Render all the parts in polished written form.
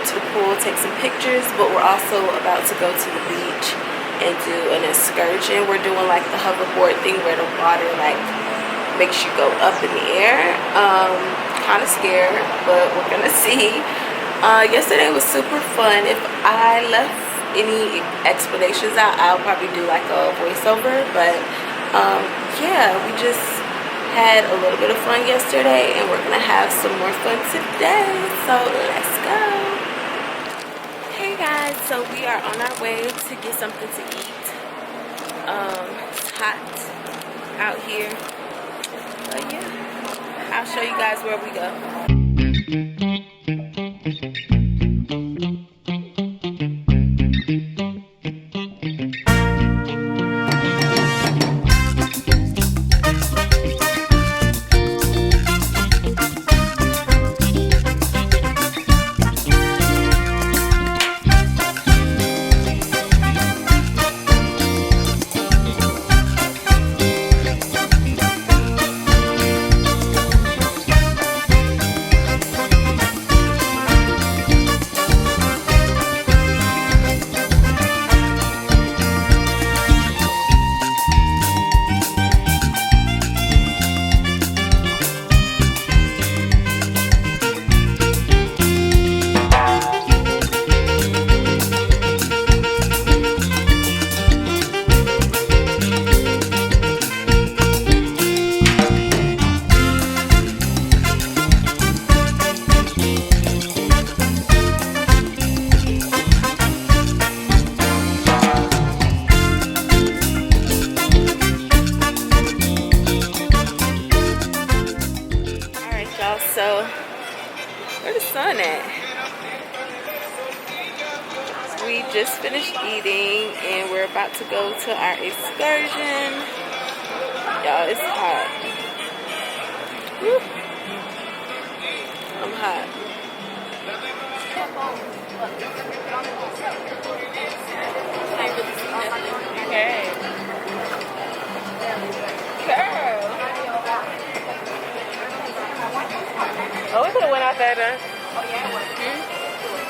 to the pool, take some pictures, but we're also about to go to the beach and do an excursion. We're doing like the hoverboard thing where the water like makes you go up in the air. Kind of scared, but we're gonna see. Yesterday was super fun. If I left any explanations out, I'll probably do like a voiceover, but yeah, we just had a little bit of fun yesterday and we're gonna have some more fun today, so let's go. Hey guys, so we are on our way to get something to eat. It's hot out here, but yeah, I'll show you guys where we go. So, where's the sun at? We just finished eating and we're about to go to our excursion. Y'all, it's hot. Woo. I'm hot. Okay. Girl. Oh, we could have went out there then. Oh, yeah, it was.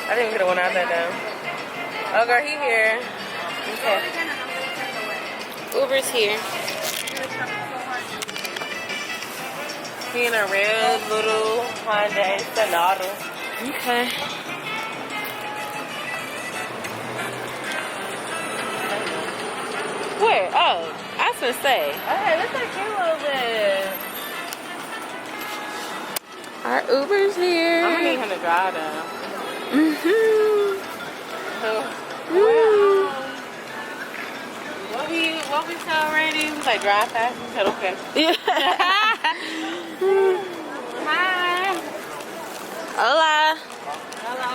I think we could have went out there then. Oh, girl, he here. Okay. Uber's here. He in a real little Hyundai Sonata. Okay. Where? Oh, I was gonna say. Okay, let's take a little bit. Our Uber's here. I'm gonna need him to drive though. What we tell Randy? He was like, drive fast. He said, okay. Yeah. Hi. Hola. Hola.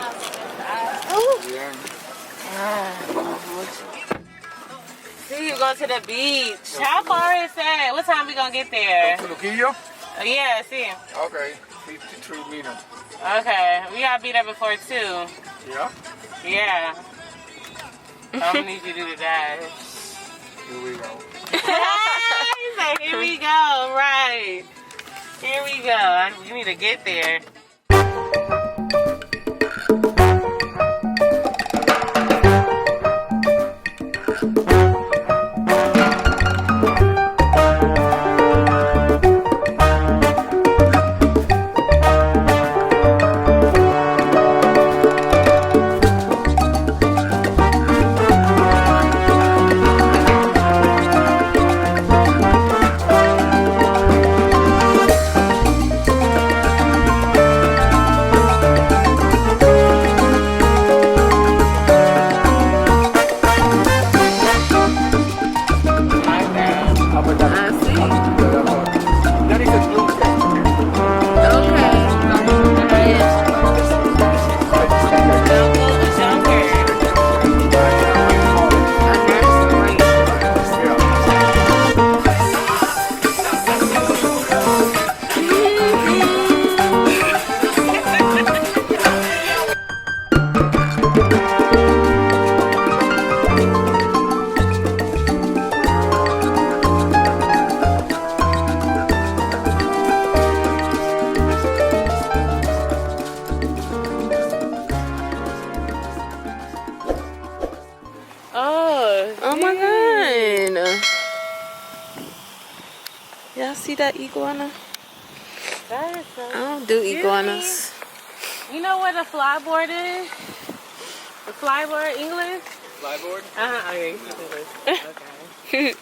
See, we're going to the beach. How far is that? What time we gonna get there? Trujillo? Yeah, see. Okay, 53 meters. Okay, we gotta be there before 2. Yeah? Yeah. I'm gonna need you to do the dash. Here we go. He's like, here we go, right. Here we go. We need to get there. Oh my god. Y'all see that iguana? That is so I don't do iguanas. You know what a flyboard is? The flyboard English? Flyboard? Oh yeah, you speak English. Okay.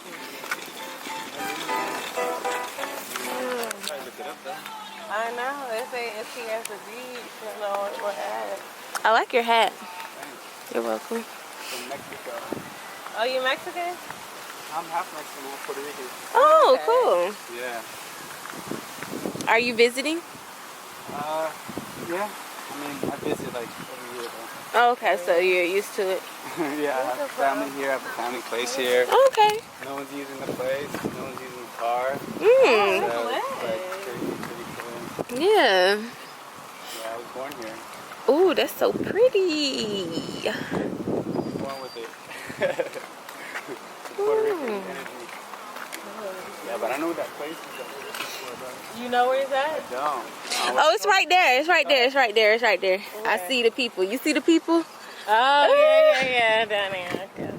I know. They say it's here at the beach. I don't know what at. I like your hat. Thanks. You're welcome. From Mexico. Oh, you Mexican? I'm half Mexican, half Puerto Rican. Oh, Okay. cool. Yeah. Are you visiting? Yeah. I mean, I visit like every year though. Oh, okay, so you're used to it. Yeah, I have family here, I have a family place here. Oh, okay. No one's using the place, no one's using the car. Mm. So it's like pretty cool. Yeah. Yeah, I was born here. Ooh, that's so pretty. Born with it. Puerto Rican energy. Yeah, but I know what that place is that we're looking for, though. You know where it's I at? don't. Oh, it's right there. It's right there. It's right there. It's right there. I see the people. You see the people? Oh, yeah, down there. Okay.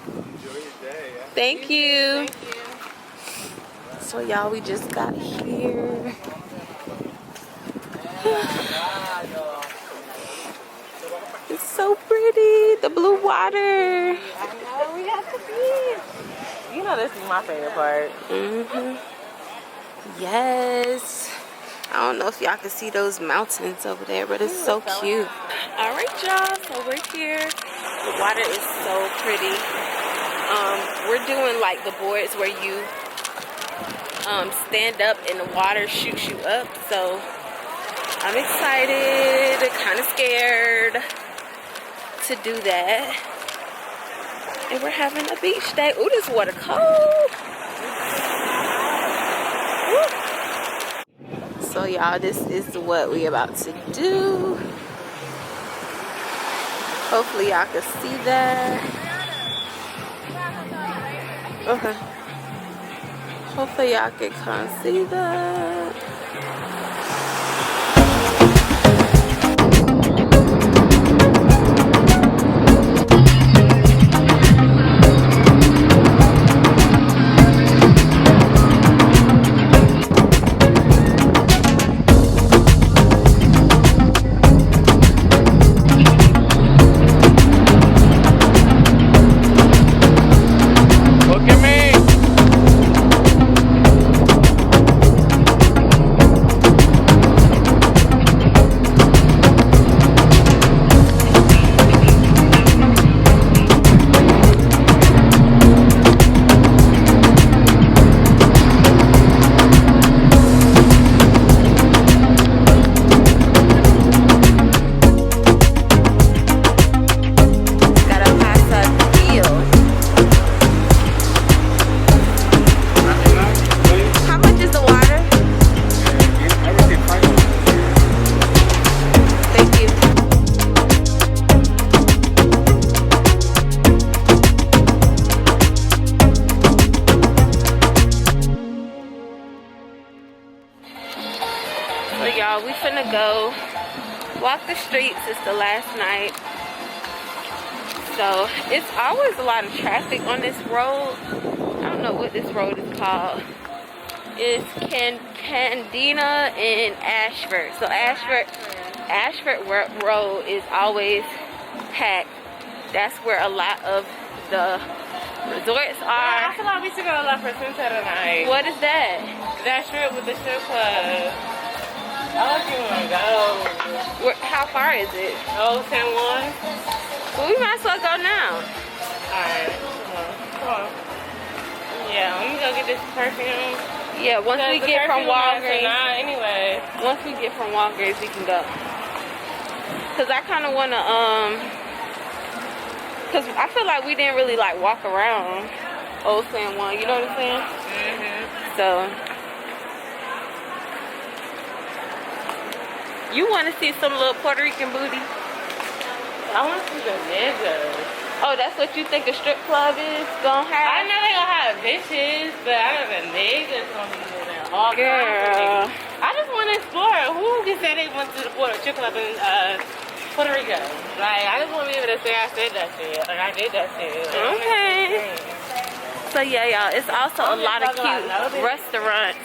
Enjoy your day, yeah? Thank you. Thank you. So y'all, we just got here. It's so pretty. The blue water. I know, we got the beach. You know this is my favorite part. Yes. I don't know if y'all can see those mountains over there, but it's so cute. All right, y'all. So we're here. The water is so pretty. We're doing like the boards where you stand up and the water shoots you up. So I'm excited, kind of scared to do that. And we're having a beach day. Ooh, this water cold. Woo. So y'all, this is what we about to do. Hopefully y'all can see that. Okay. Hopefully y'all can kind of see that. Look at me! Gotta pass a field. How much is the water? Thank you. So y'all, we finna go walk the streets. It's the last night. So it's always a lot of traffic on this road. I don't know what this road is called. It's Candina and Ashford. So Ashford Road is always packed. That's where a lot of the resorts I are. feel like we should go to La Presenta tonight. What is that? That strip with the strip club. I don't even want to go. How far is it? Oh, San Juan? Well, we might as well go now. Alright, come on. Yeah, let me go get this perfume. Yeah, once we get from Walgreens. Anyway. Once we get from Walgreens, we can go. Cause I kind of wanna cause I feel like we didn't really like walk around Old San Juan. You know what I'm saying? So you want to see some little Puerto Rican booty? I want to see the niggas. Oh, that's what you think a strip club is gonna have? I know they gonna have bitches, but I know the niggas gonna be in there. All kinds of Girl. niggas. I just want to explore. Who can say they went to the Puerto Rico club and Puerto Rico. Like, I just want to be able to say I said that shit. Like, I did that shit. Like, Okay. So yeah, y'all, it's also a lot of cute restaurants.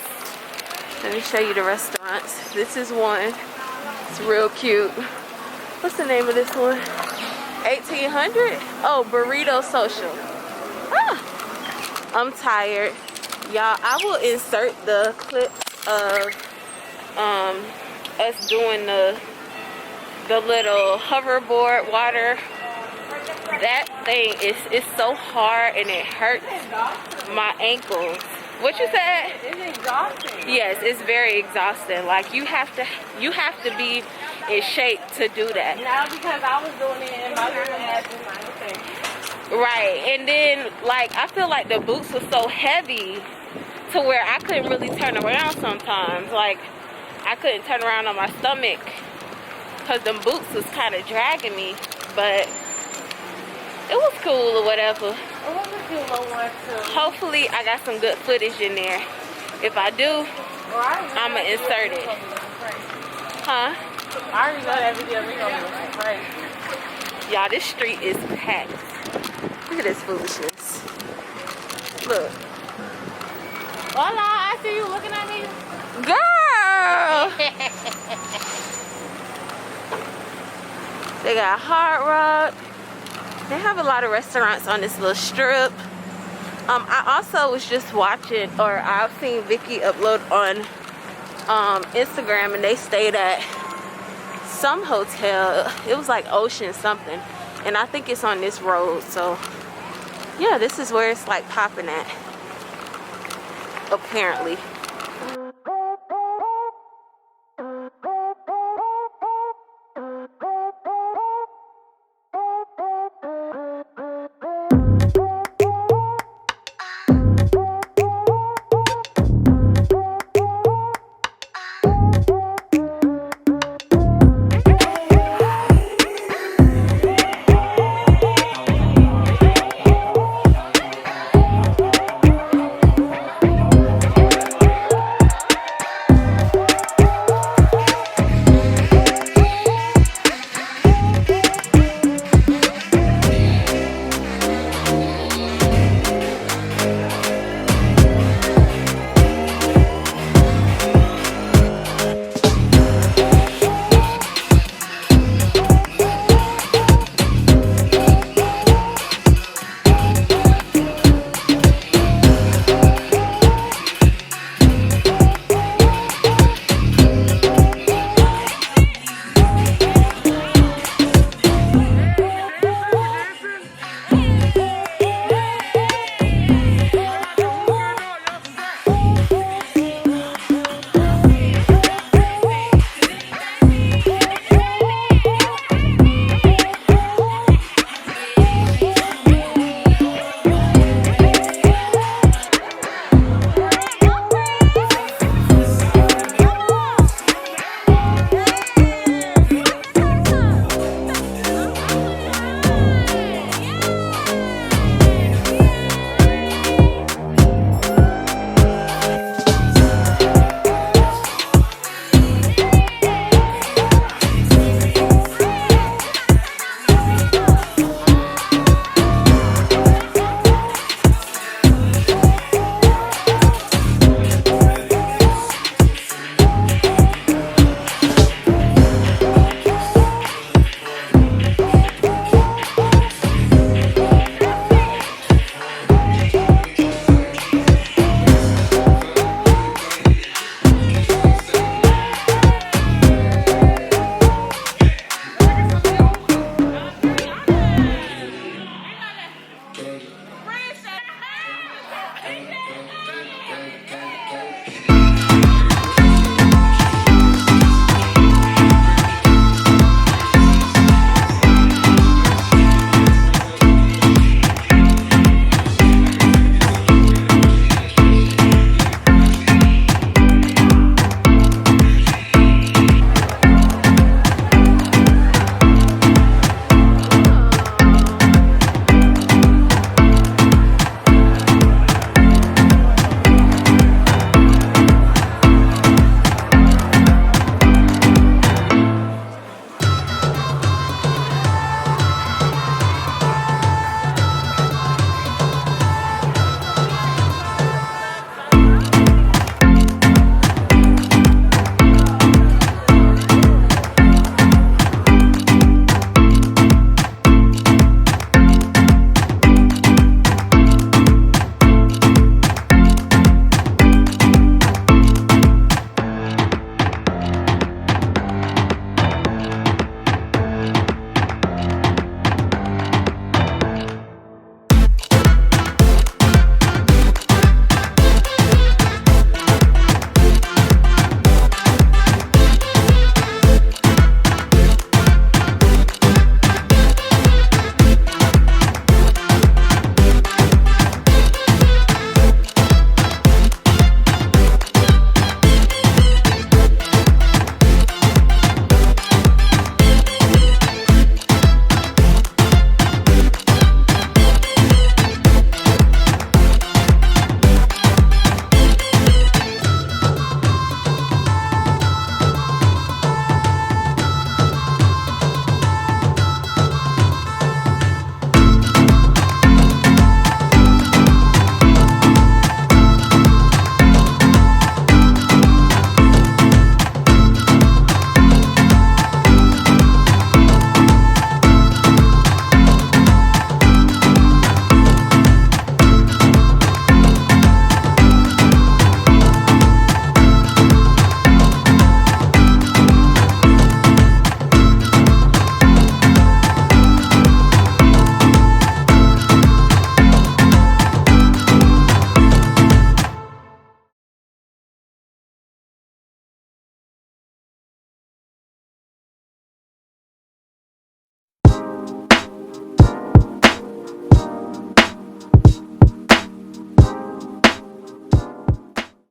Let me show you the restaurants. This is one. It's real cute. What's the name of this one? 1800? Oh, Burrito Social. Ah, I'm tired. Y'all, I will insert the clips of us doing the little hoverboard water. That thing is so hard and it hurts my ankles. What you said? It's exhausting. Yes, it's very exhausting. Like you have to be in shape to do that. Now because I was doing it and my little ass is my mistake. Right, and then like I feel like the boots were so heavy to where I couldn't really turn around sometimes. Like I couldn't turn around on my stomach because them boots was kind of dragging me, but it was cool or whatever. It was a cute little one too. Hopefully I got some good footage in there. If I do, I'ma insert it. Huh? I already know that video we gonna be crazy. Y'all, this street is packed. Look at this foolishness. Look. Hola, I see you looking at me. Girl! They got Hard Rock. They have a lot of restaurants on this little strip. I also was just watching, or I've seen Vicky upload on Instagram, and they stayed at some hotel. It was like Ocean something, and I think it's on this road. So yeah, this is where it's like popping at, apparently.